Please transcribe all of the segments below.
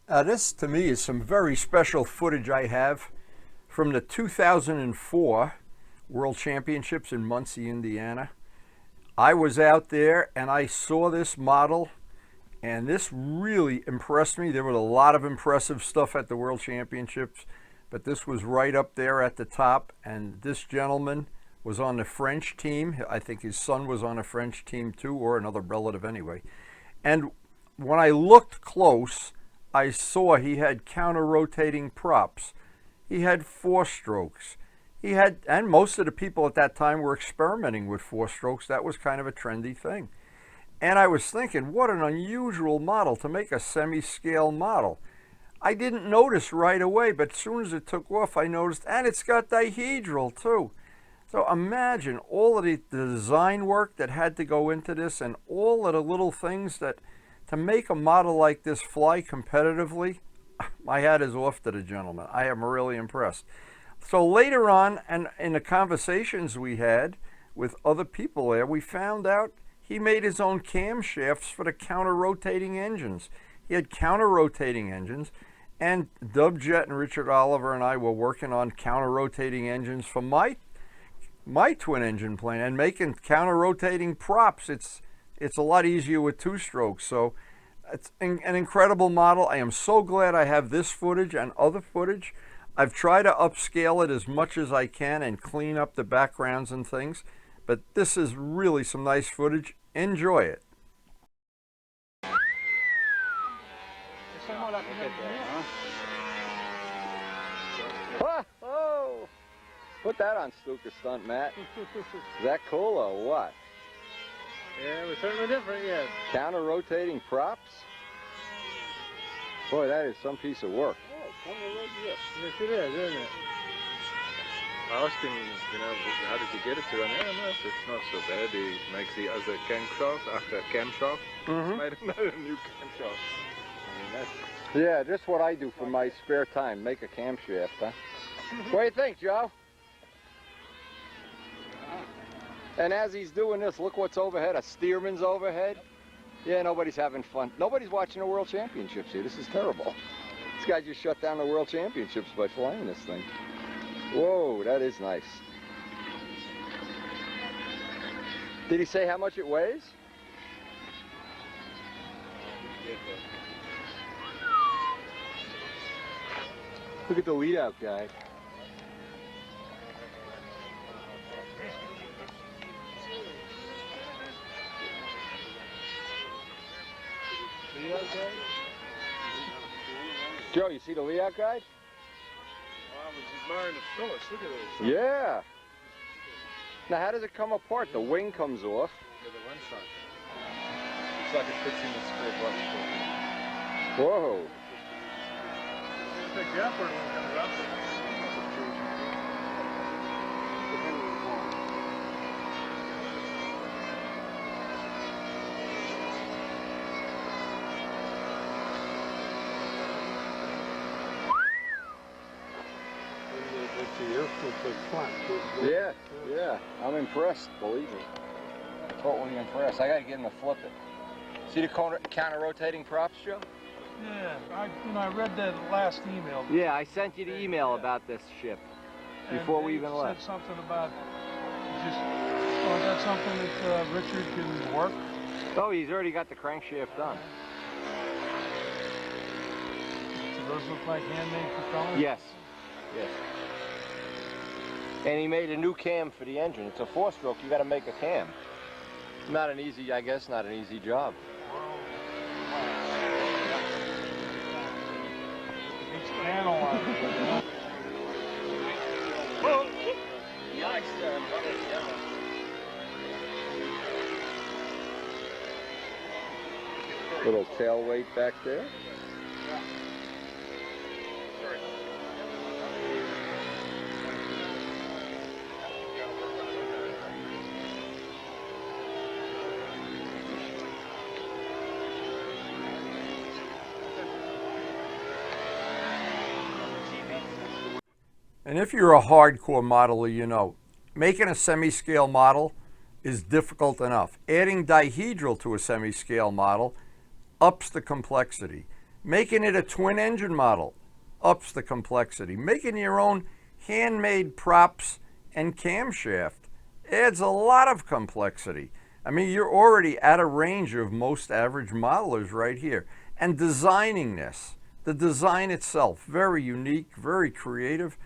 This to me is some very special footage I have from the 2004 World Championships in Muncie, Indiana. I was out there and I saw this model, and this really impressed me. There was a lot of impressive stuff at the World Championships, but this was right up there at the top. And this gentleman was on the French team. I think his son was on a French team too, or another relative anyway. And when I looked close, I saw he had counter-rotating props. He had four-strokes. He had, and most of the people at that time were experimenting with four-strokes. That was kind of a trendy thing. And I was thinking, what an unusual model to make a semi-scale model. I didn't notice right away, but as soon as it took off, I noticed, and it's got dihedral too. So imagine all of the design work that had to go into this, and all of the little things that, to make a model like this fly competitively. My hat is off to the gentleman. I am really impressed. So later on, and in the conversations we had with other people there, we found out he made his own camshafts for the counter-rotating engines. He had counter-rotating engines, and Dub Jet and Richard Oliver and I were working on counter-rotating engines for my twin engine plane, and making counter-rotating props. It's a lot easier with two strokes. So it's an incredible model. I am so glad I have this footage and other footage. I've tried to upscale it as much as I can and clean up the backgrounds and things, but this is really some nice footage. Enjoy it. Oh, put that on Stuka Stunt, Matt. Is that cool or what? Yeah, it was certainly different, yes. Counter-rotating props? Boy, that is some piece of work. Oh, yes. Yes, it is, isn't it? I asked him, you know, how did you get it to? And no, it's not so bad. He makes the other camshaft after camshaft. Mm-hmm. Made another new camshaft. I mean, that's... Yeah, just what I do for my spare time, make a camshaft, huh? What do you think, Joe? And as he's doing this, look what's overhead, a Stearman's overhead. Yeah, nobody's having fun. Nobody's watching the World Championships here. This is terrible. This guy just shut down the World Championships by flying this thing. Whoa, that is nice. Did he say how much it weighs? Look at the lead out guy. Joe, you see the layout guide? Well, I was admiring the source. Look at this. Yeah. Now, how does it come apart? The wing comes off. Look at the one side. Looks like it fits in the square box. Whoa. The jumper one comes up. Yeah, yeah. I'm impressed, believe me. Totally impressed. I gotta get him to flip it. See the counter-rotating props, Joe? Yeah, I read that last email. Yeah, I sent you the email about this ship before we even left. Said something about just, is that something that Richard can work? Oh, he's already got the crankshaft done. Do those look like handmade propellers? Yes, yes. And he made a new cam for the engine. It's a four-stroke. You got to make a cam. Not an easy, I guess, not an easy job. Each panel on it. Little tail weight back there. And if you're a hardcore modeler, you know, making a semi-scale model is difficult enough. Adding dihedral to a semi-scale model ups the complexity. Making it a twin engine model ups the complexity. Making your own handmade props and camshaft adds a lot of complexity. I mean, you're already at a range of most average modelers right here. And designing this, the design itself, very unique, very creative.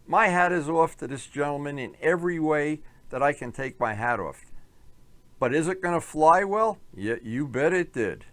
My hat is off to this gentleman in every way that I can take my hat off. But is it going to fly well? Yeah, you bet it did.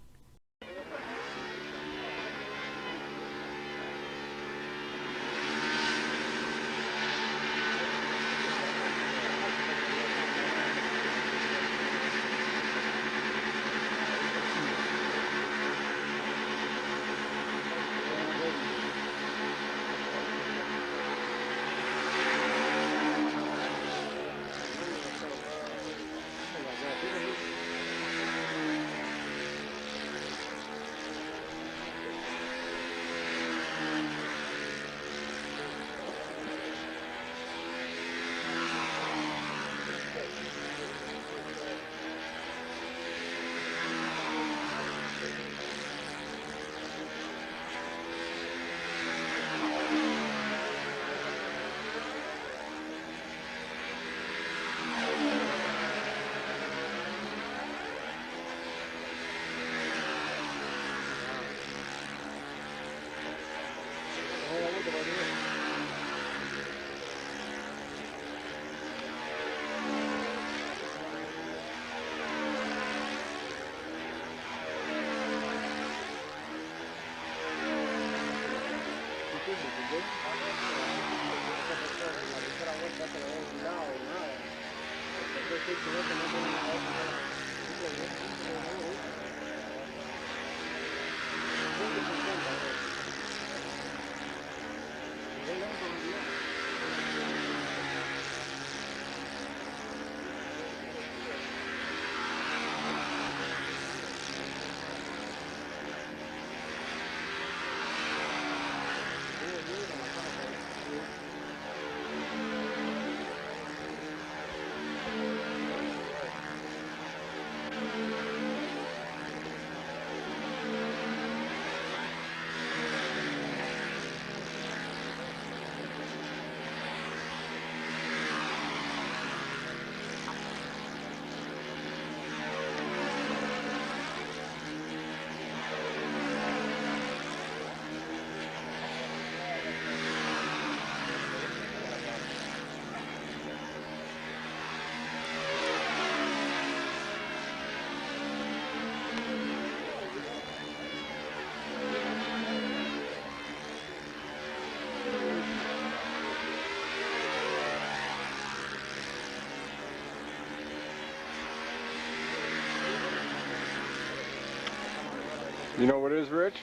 You know what it is, Rich?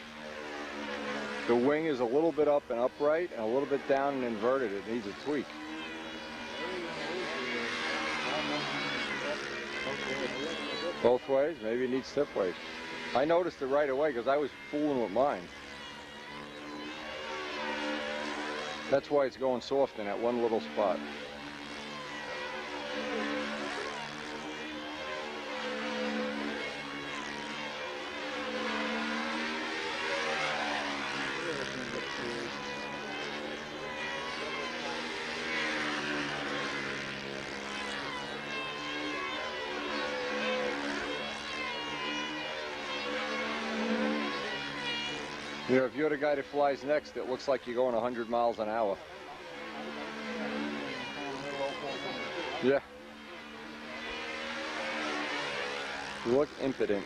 The wing is a little bit up and upright and a little bit down and inverted. It needs a tweak. Both ways? Maybe it needs tip ways. I noticed it right away because I was fooling with mine. That's why it's going soft in that one little spot. You know, if you're the guy that flies next, it looks like you're going 100 miles an hour. Yeah. You look impudent.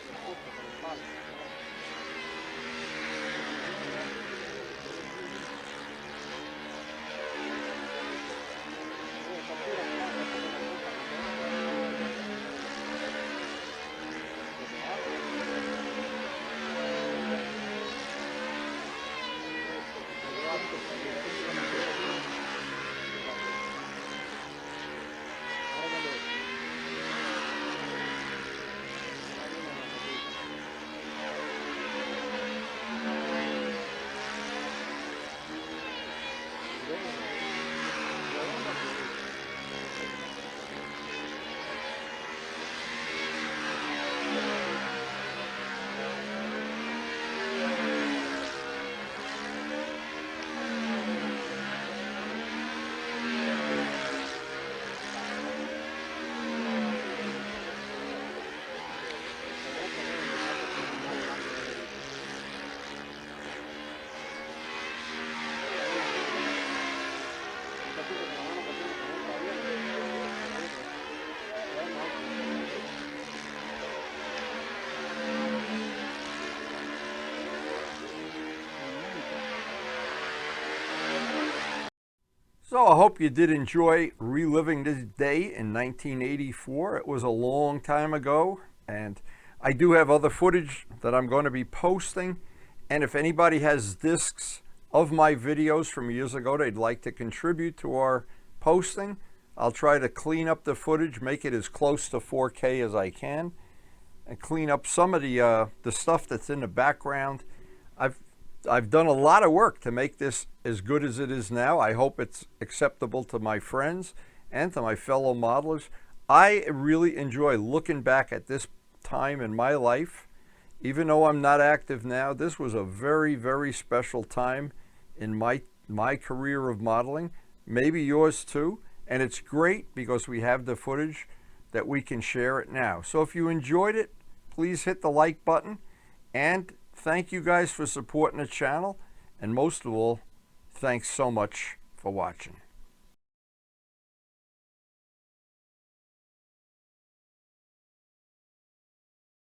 So I hope you did enjoy reliving this day in 1984. It was a long time ago, and I do have other footage that I'm going to be posting. And if anybody has discs of my videos from years ago they'd like to contribute to our posting, I'll try to clean up the footage, make it as close to 4K as I can, and clean up some of the stuff that's in the background. I've done a lot of work to make this as good as it is now. I hope it's acceptable to my friends and to my fellow modelers. I really enjoy looking back at this time in my life. Even though I'm not active now, this was a very, very special time in my career of modeling, maybe yours too. And it's great because we have the footage that we can share it now. So if you enjoyed it, please hit the like button, and thank you guys for supporting the channel, and most of all, thanks so much for watching.